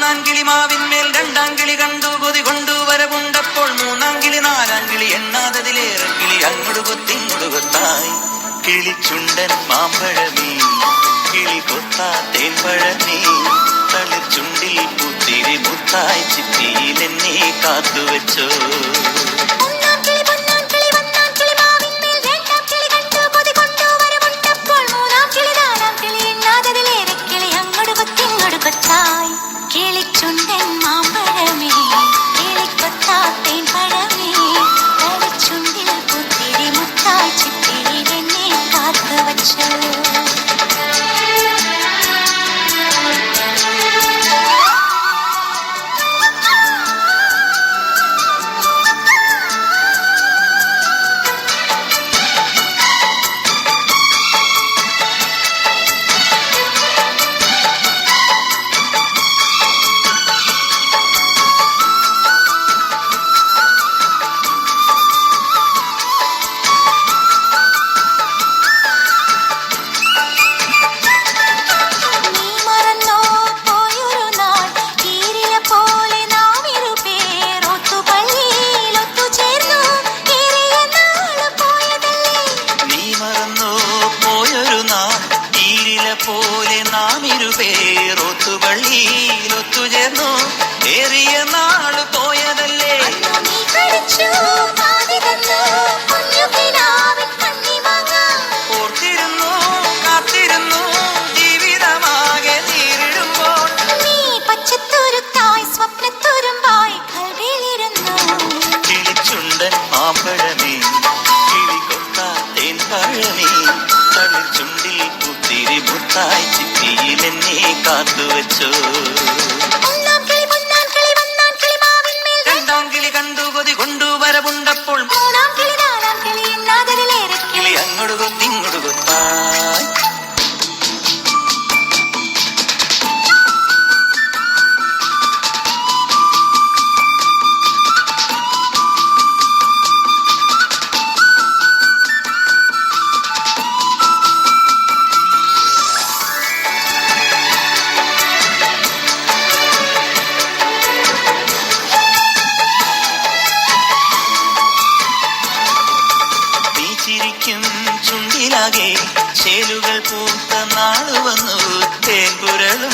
ഒന്നാം കിളി മാവിന്മേൽ രണ്ടാം കിളി കണ്ടു കൊതി കൊണ്ടു വരവുണ്ടപ്പോൾ മൂന്നാം കിളി നാലാം കിളി എണ്ണാതതിലേറെ കിളി അങ്ങോട് കൊത്തിങ്ങോട് കൊത്തായി കിളിച്ചുണ്ടൻ മാമ്പഴമീ കിളി കൊത്താ തേൻപഴമീ തളിച്ചുണ്ടിൽ പുത്തിരി മുത്തായി ചിപ്പിയിൽ എന്നെ കാത്തുവെച്ചോ. കിളിച്ചുണ്ടൻ മാമ്പഴമേ കിളിക്കൊത്താത്തേൻ പഴമേ തളിച്ചുണ്ടിൽ പുത്തിരി മുത്തായി ചിപ്പിയിൽ എന്നെ കാത്തുവച്ചോ. പോലെ നാം ഇരുപേരൊത്തുപള്ളിയിലൊത്തുചേർന്നു ഏറിയ നാള് പോയതല്ലേ. ഓർത്തിരുന്നു കാത്തിരുന്നു ജീവിതമാകെ നേരിടുമ്പോൾ നീ പച്ചത്തുരുത്തായി സ്വപ്നത്തുരുമ്പായി കൽവിലിരുന്നു. കിളിച്ചുണ്ടൻ മാമ്പഴമേ കിളികൊത്താ തേൻ പഴമേ തളിച്ചുണ്ടിൽ പുത്തിരി മുത്തായി ചിപ്പിയിൽ എന്നെ കാത്തുവെച്ചോ. രണ്ടാം കിളി കണ്ടു കൊതി കൊണ്ടു വരവുണ്ടപ്പോൾ മൂന്നാം കിളി നാലാം കിളി എണ്ണാതതിലേറെ കിളി അങ്ങോട് കൊത്തിങ്ങോട് കൊത്തായി. ചുണ്ടിലാകെ ചേലുകൾ പൂത്ത നാള് വന്നു തേൻപുരളും